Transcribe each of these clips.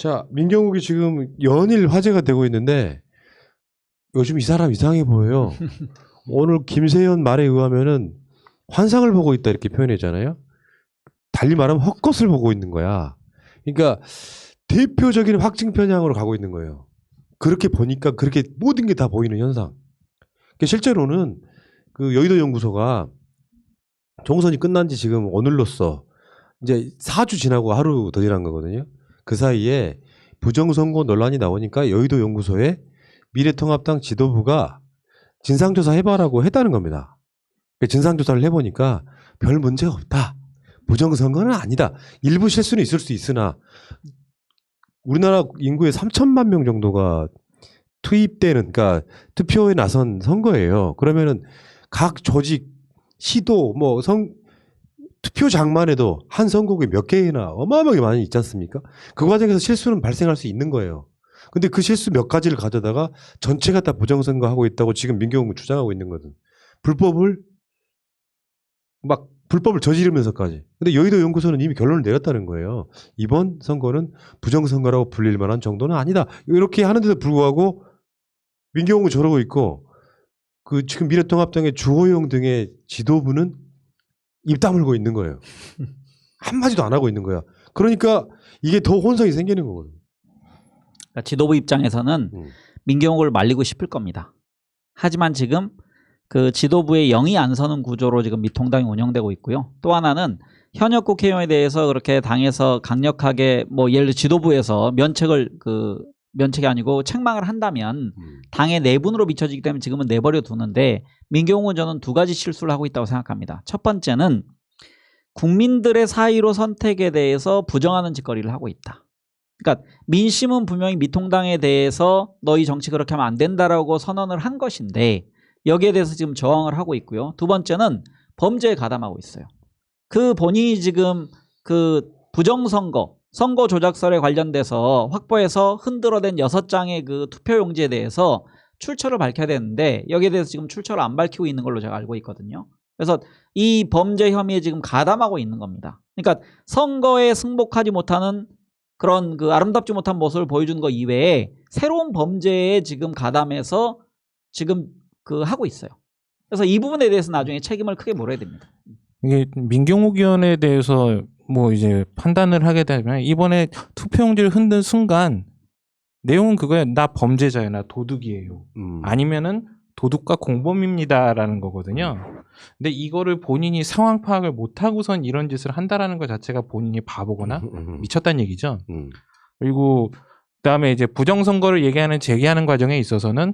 자, 민경욱이 지금 연일 화제가 되고 있는데 요즘 이 사람 이상해 보여요. 오늘 김세현 말에 의하면은 환상을 보고 있다 이렇게 표현했잖아요. 달리 말하면 헛것을 보고 있는 거야. 그러니까 대표적인 확증 편향으로 가고 있는 거예요. 그렇게 보니까 그렇게 모든 게 다 보이는 현상. 그러니까 실제로는 그 여의도 연구소가 총선이 끝난 지 지금 오늘로써 이제 4주 지나고 하루 더 지난 거거든요. 그 사이에 부정선거 논란이 나오니까 여의도 연구소에 미래통합당 지도부가 진상조사 해봐라고 했다는 겁니다. 진상조사를 해보니까 별 문제가 없다. 부정선거는 아니다. 일부 실수는 있을 수 있으나 우리나라 인구의 3천만 명 정도가 투입되는, 그러니까 투표에 나선 선거예요. 그러면은 각 조직, 시도, 투표장만 해도 한 선거구에 몇 개나 어마어마하게 많이 있지 않습니까? 그 과정에서 실수는 발생할 수 있는 거예요. 근데 그 실수 몇 가지를 가져다가 전체가 다 부정선거 하고 있다고 지금 민경욱은 주장하고 있는 거든. 불법을 저지르면서까지. 근데 여의도 연구소는 이미 결론을 내렸다는 거예요. 이번 선거는 부정선거라고 불릴 만한 정도는 아니다. 이렇게 하는데도 불구하고 민경욱은 저러고 있고, 그 지금 미래통합당의 주호영 등의 지도부는 입 다물고 있는 거예요. 한마디도 안 하고 있는 거야. 그러니까 이게 더 혼선이 생기는 거거든요. 그러니까 지도부 입장에서는 민경욱을 말리고 싶을 겁니다. 하지만 지금 그 지도부의 영이 안 서는 구조로 지금 미통당이 운영되고 있고요. 또 하나는 현역 국회의원에 대해서 그렇게 당에서 강력하게 예를 들어 지도부에서 면책이 아니고 책망을 한다면 당의 내분으로 비춰지기 때문에 지금은 내버려 두는데, 민경욱은 저는 두 가지 실수를 하고 있다고 생각합니다. 첫 번째는 국민들의 사의로 선택에 대해서 부정하는 짓거리를 하고 있다. 그러니까 민심은 분명히 미통당에 대해서 너희 정치 그렇게 하면 안 된다라고 선언을 한 것인데 여기에 대해서 지금 저항을 하고 있고요. 두 번째는 범죄에 가담하고 있어요. 그 본인이 지금 그 부정선거, 선거 조작설에 관련돼서 확보해서 흔들어댄 6장의 그 투표용지에 대해서 출처를 밝혀야 되는데 여기에 대해서 지금 출처를 안 밝히고 있는 걸로 제가 알고 있거든요. 그래서 이 범죄 혐의에 지금 가담하고 있는 겁니다. 그러니까 선거에 승복하지 못하는 그런 그 아름답지 못한 모습을 보여주는 것 이외에 새로운 범죄에 지금 가담해서 지금 하고 있어요. 그래서 이 부분에 대해서 나중에 책임을 크게 물어야 됩니다. 이게 민경욱 의원에 대해서 이제 판단을 하게 되면 이번에 투표용지를 흔든 순간 내용은 그거야. 나 범죄자야. 나 도둑이에요. 아니면은 도둑과 공범입니다라는 거거든요. 근데 이거를 본인이 상황 파악을 못하고선 이런 짓을 한다라는 것 자체가 본인이 바보거나 미쳤다는 얘기죠. 그리고 그다음에 이제 부정선거를 제기하는 과정에 있어서는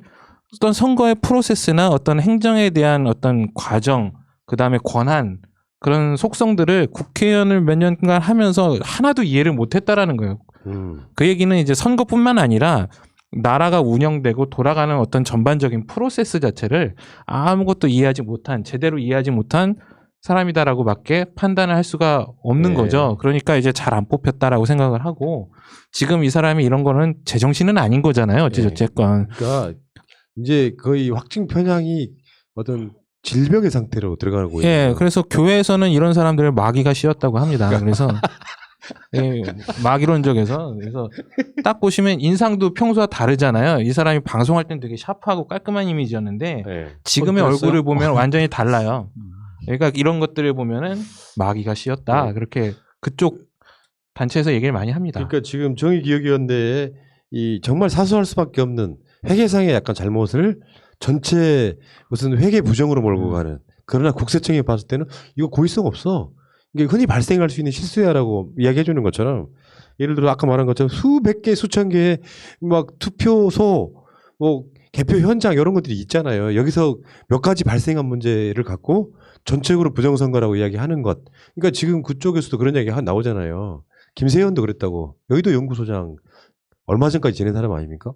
어떤 선거의 프로세스나 어떤 행정에 대한 어떤 과정, 그다음에 권한, 그런 속성들을 국회의원을 몇 년간 하면서 하나도 이해를 못했다라는 거예요. 그 얘기는 이제 선거뿐만 아니라 나라가 운영되고 돌아가는 어떤 전반적인 프로세스 자체를 아무것도 제대로 이해하지 못한 사람이다라고밖에 판단을 할 수가 없는 거죠. 그러니까 이제 잘 안 뽑혔다라고 생각을 하고, 지금 이 사람이 이런 거는 제정신은 아닌 거잖아요. 어쨌건. 그러니까 이제 거의 확증 편향이 어떤 질병의 상태로 들어가고 있는 거예요. 그래서 교회에서는 이런 사람들을 마귀가 씌웠다고 합니다. 그래서 마귀론적에서 그래서 딱 보시면 인상도 평소와 다르잖아요. 이 사람이 방송할 땐 되게 샤프하고 깔끔한 이미지였는데 지금의 얼굴을 보면 완전히 달라요. 그러니까 이런 것들을 보면은 마귀가 씌웠다. 그렇게 그쪽 단체에서 얘기를 많이 합니다. 그러니까 지금 정의기억위원회에 이 정말 사소할 수밖에 없는 회계상의 약간 잘못을 전체 무슨 회계 부정으로 몰고 가는, 그러나 국세청이 봤을 때는 이거 고의성 없어. 이게 흔히 발생할 수 있는 실수야라고 이야기해 주는 것처럼, 예를 들어 아까 말한 것처럼 수백 개, 수천 개의 투표소, 개표 현장 이런 것들이 있잖아요. 여기서 몇 가지 발생한 문제를 갖고 전체적으로 부정선거라고 이야기하는 것. 그러니까 지금 그쪽에서도 그런 이야기 나오잖아요. 김세현도 그랬다고. 여의도 연구소장 얼마 전까지 지낸 사람 아닙니까?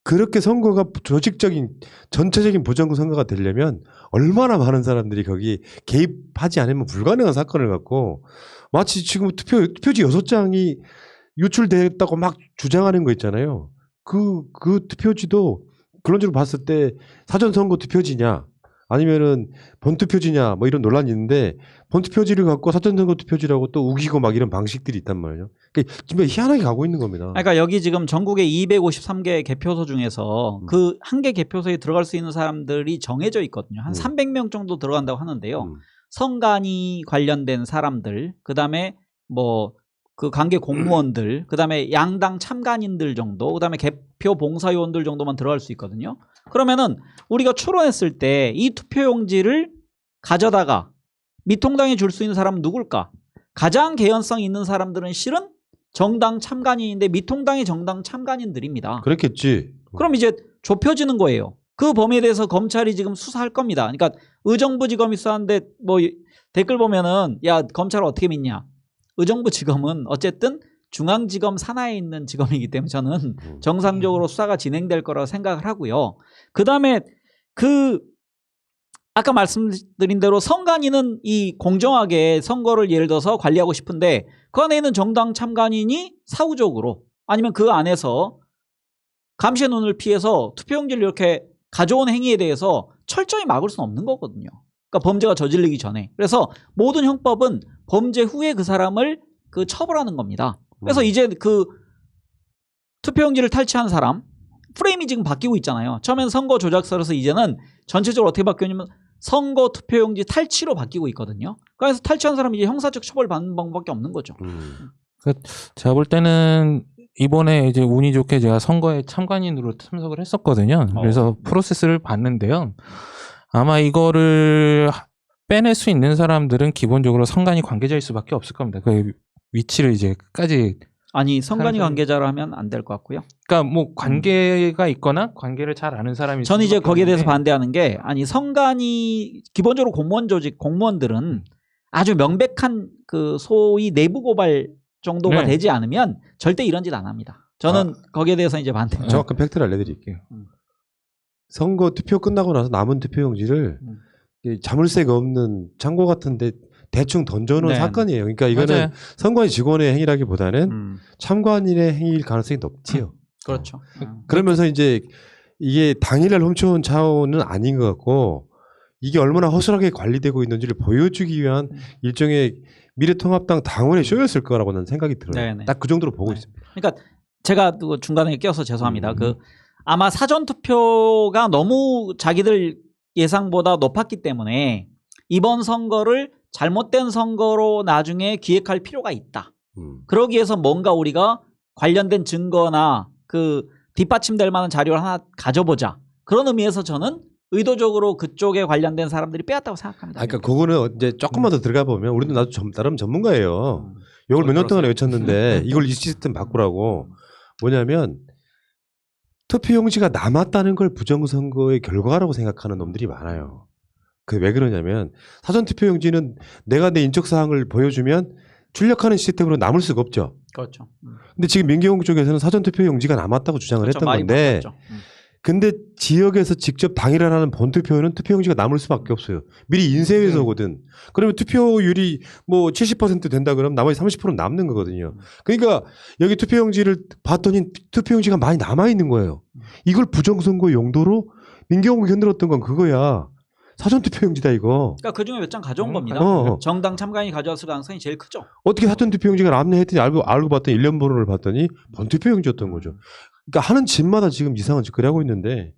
그렇게 선거가 조직적인 전체적인 부정선거가 되려면 얼마나 많은 사람들이 거기 개입하지 않으면 불가능한 사건을 갖고, 마치 지금 투표지 6장이 유출됐다고 막 주장하는 거 있잖아요. 그 투표지도 그런 식으로 봤을 때 사전선거 투표지냐 아니면은 본투표지냐 뭐 이런 논란이 있는데 본투표지를 갖고 사전선거 투표지라고 또 우기고 막 이런 방식들이 있단 말이에요. 그러니까 정말 희한하게 가고 있는 겁니다. 그러니까 여기 지금 전국의 253개 개표소 중에서 그 한 개 개표소에 들어갈 수 있는 사람들이 정해져 있거든요. 한 300명 정도 들어간다고 하는데요. 선관위 관련된 사람들, 그다음에 뭐 그 관계 공무원들, 그다음에 양당 참관인들 정도, 그다음에 개표 봉사요원들 정도만 들어갈 수 있거든요. 그러면은 우리가 추론했을 때 이 투표용지를 가져다가 미통당에 줄 수 있는 사람은 누굴까? 가장 개연성 있는 사람들은 실은 정당 참관인인데 미통당의 정당 참관인들입니다. 그렇겠지. 그럼 이제 좁혀지는 거예요. 그 범위에 대해서 검찰이 지금 수사할 겁니다. 그러니까 의정부지검이 수사하는데 뭐 댓글 보면은 야 검찰을 어떻게 믿냐. 의정부지검은 어쨌든 중앙지검 산하에 있는 지검이기 때문에 저는 정상적으로 수사가 진행될 거라고 생각을 하고요. 그다음에 그 아까 말씀드린 대로 선관위는 이 공정하게 선거를 예를 들어서 관리하고 싶은데 그 안에 있는 정당 참관인이 사후적으로 아니면 그 안에서 감시의 눈을 피해서 투표용지를 이렇게 가져온 행위에 대해서 철저히 막을 수는 없는 거거든요. 그러니까 범죄가 저질리기 전에. 그래서 모든 형법은 범죄 후에 그 사람을 그 처벌하는 겁니다. 그래서 이제 그 투표용지를 탈취한 사람 프레임이 지금 바뀌고 있잖아요. 처음엔 선거 조작설에서 이제는 전체적으로 어떻게 바뀌었냐면 선거 투표용지 탈취로 바뀌고 있거든요. 그래서 탈취한 사람이 이제 형사적 처벌 받는 방법밖에 없는 거죠. 제가 볼 때는 이번에 이제 운이 좋게 제가 선거에 참관인으로 참석을 했었거든요. 그래서 프로세스를 봤는데요. 아마 이거를 빼낼 수 있는 사람들은 기본적으로 선관위 관계자일 수밖에 없을 겁니다. 그 위치를 이제 끝까지 아니 선관위 관계자로 하면 안 될 것 같고요. 그러니까 뭐 관계가 있거나 관계를 잘 아는 사람이 저는 이제 거기에 대해서 없는데. 반대하는 게 아니 선관위 기본적으로 공무원 조직 공무원들은 아주 명백한 그 소위 내부 고발 정도가 네. 되지 않으면 절대 이런 짓 안 합니다. 저는 거기에 대해서 이제 반대. 정확한 팩트를 알려드릴게요. 선거 투표 끝나고 나서 남은 투표용지를 이 자물쇠가 없는 창고 같은데 대충 던져놓은 네. 사건이에요. 그러니까 이거는 맞아요. 선관위 직원의 행위라기보다는 참관인의 행위일 가능성이 높지요. 그렇죠. 그러면서 이제 이게 당일날 훔쳐온 차원은 아닌 것 같고 이게 얼마나 허술하게 관리되고 있는지를 보여주기 위한 일종의 미래통합당 당원의 쇼였을 거라고 나는 생각이 들어요. 네네. 딱 그 정도로 보고 네. 있습니다. 그러니까 제가 또 중간에 껴서 죄송합니다. 그 아마 사전 투표가 너무 자기들 예상보다 높았기 때문에 이번 선거를 잘못된 선거로 나중에 기획할 필요가 있다. 그러기 위해서 뭔가 우리가 관련된 증거나 그 뒷받침될 만한 자료를 하나 가져보자. 그런 의미에서 저는 의도적으로 그쪽에 관련된 사람들이 빼앗다고 생각합니다. 그러니까 그거는 이제 조금만 더 들어가 보면 우리도 나도 나름 전문가예요. 이걸 몇 년 동안 외쳤는데 이걸 이 시스템 바꾸라고 뭐냐면 투표용지가 남았다는 걸 부정선거의 결과라고 생각하는 놈들이 많아요. 그 왜 그러냐면 사전투표용지는 내가 내 인적사항을 보여주면 출력하는 시스템으로 남을 수가 없죠. 그렇죠. 근데 지금 민경욱 쪽에서는 사전투표용지가 남았다고 주장을 그렇죠. 했던 많이 건데 바뀌었죠. 근데 지역에서 직접 당일날 하는 본투표는 투표용지가 남을 수밖에 없어요. 미리 인쇄해서 오거든. 그러면 투표율이 뭐 70% 된다 그러면 나머지 30%는 남는 거거든요. 그러니까 여기 투표용지를 봤더니 투표용지가 많이 남아있는 거예요. 이걸 부정선거 용도로 민경욱이 흔들었던 건 그거야. 사전투표용지다 이거. 그러니까 그중에 몇 장 가져온 겁니다. 정당 참관인이 가져왔을 가능성이 제일 크죠. 어떻게 사전투표용지가 남네 했더니 알고 봤더니 일련 번호를 봤더니 본투표용지였던 거죠. 그러니까 하는 집마다 지금 이상한 짓거리 하고 있는데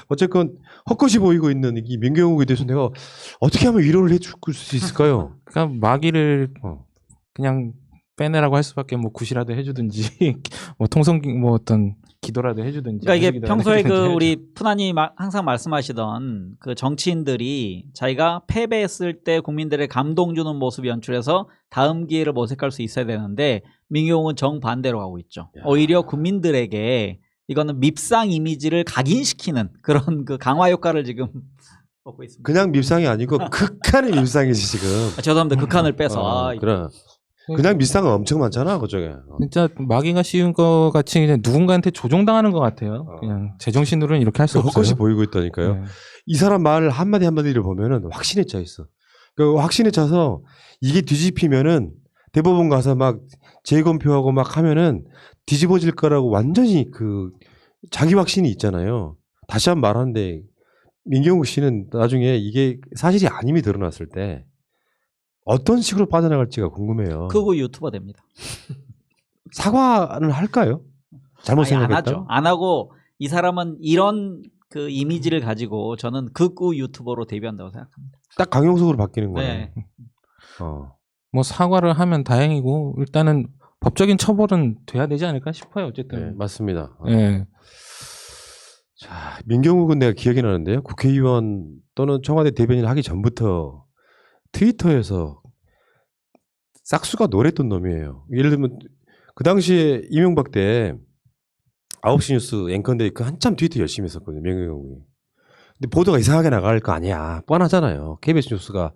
어쨌건 헛것이 보이고 있는 이 민경욱에 대해서 내가 어떻게 하면 위로를 해줄 수 있을까요? 그러니까 마귀를 그냥 빼내라고 할 수밖에 뭐 굿이라도 해주든지 뭐 통성 뭐 어떤 기도라도 해주든지. 그러니까 이게 기도라도 평소에 그 해주든지 우리 푸나님 항상 말씀하시던 그 정치인들이 자기가 패배했을 때 국민들의 감동 주는 모습 연출해서 다음 기회를 모색할 수 있어야 되는데 민경욱은 정반대로 가고 있죠. 오히려 국민들에게 이거는 밉상 이미지를 각인시키는 그런 그 강화 효과를 지금 얻고 있습니다. 그냥 밉상이 아니고 극한의 밉상이지 지금. 죄송합니다. 극한을 빼서. 그래. 그냥 밉상은 엄청 많잖아 그쪽에. 진짜 마귀가 씌운 것 같이 그냥 누군가한테 조종당하는 것 같아요. 그냥 제정신으로는 이렇게 할 수 없어요. 헛것이 보이고 있다니까요. 네. 이 사람 말 한마디 한마디를 보면은 확신에 차 있어. 그 확신에 차서 이게 뒤집히면은 대법원 가서 막 재검표하고 막 하면은 뒤집어질 거라고 완전히 그 자기 확신이 있잖아요. 다시 한번 말하는데 민경욱 씨는 나중에 이게 사실이 아님이 드러났을 때 어떤 식으로 빠져나갈지가 궁금해요. 그거 유튜버 됩니다. 사과는 할까요? 잘못 아예 안 생각했다. 하죠. 안 하고 이 사람은 이런 그 이미지를 가지고 저는 극우 유튜버로 데뷔한다고 생각합니다. 딱 강용석으로 바뀌는 거네. 네. 뭐 사과를 하면 다행이고 일단은 법적인 처벌은 돼야 되지 않을까 싶어요. 네, 어쨌든. 맞습니다. 네. 자, 민경욱은 내가 기억이 나는데요. 국회의원 또는 청와대 대변인 하기 전부터 트위터에서 싹수가 노랬던 놈이에요. 예를 들면 그 당시에 이명박 때 9시 뉴스 앵커인데 그 한참 트위터 열심히 했었거든요. 민경욱이. 근데 보도가 이상하게 나갈 거 아니야. 뻔하잖아요. KBS 뉴스가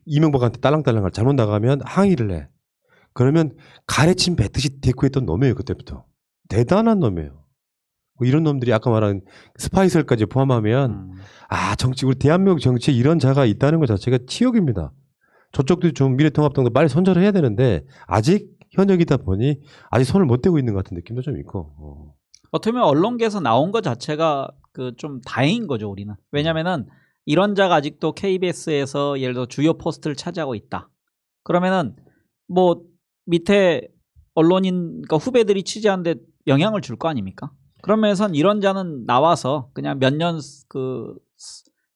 이명박한테 딸랑딸랑 잘못 나가면 항의를 해. 그러면 가래침 뱉듯이 대꾸했던 놈이에요. 그때부터. 대단한 놈이에요. 뭐 이런 놈들이 아까 말한 스파이설까지 포함하면 아 정치 우리 대한민국 정치에 이런 자가 있다는 것 자체가 치욕입니다. 저쪽도 좀 미래통합당도 빨리 선전을 해야 되는데 아직 현역이다 보니 아직 손을 못 대고 있는 것 같은 느낌도 좀 있고. 어떻게 보면 언론계에서 나온 것 자체가 그 좀 다행인 거죠 우리는. 왜냐면은 이런 자가 아직도 KBS에서 예를 들어 주요 포스트를 차지하고 있다. 그러면은 뭐 밑에 언론인 그러니까 후배들이 취재하는데 영향을 줄 거 아닙니까? 그러면서 이런 자는 나와서 그냥 몇 년 그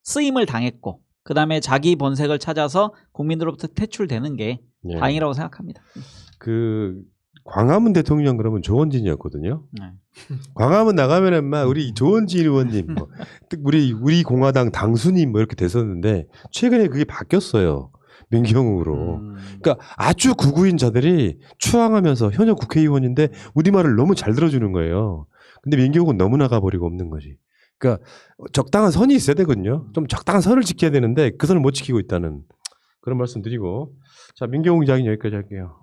쓰임을 당했고 그 다음에 자기 본색을 찾아서 국민들로부터 퇴출되는 게 예. 다행이라고 생각합니다. 그 광화문 대통령 그러면 조원진이었거든요. 네. 광화문 나가면은 막 우리 조원진 의원님, 뭐 우리 공화당 당수님 뭐 이렇게 됐었는데 최근에 그게 바뀌었어요. 민경욱으로. 그러니까 아주 극우인 자들이 추앙하면서 현역 국회의원인데 우리 말을 너무 잘 들어주는 거예요. 근데 민경욱은 너무 나가버리고 없는 거지. 그러니까 적당한 선이 있어야 되거든요. 좀 적당한 선을 지켜야 되는데 그 선을 못 지키고 있다는 그런 말씀 드리고 자 민경욱 이야기는 여기까지 할게요.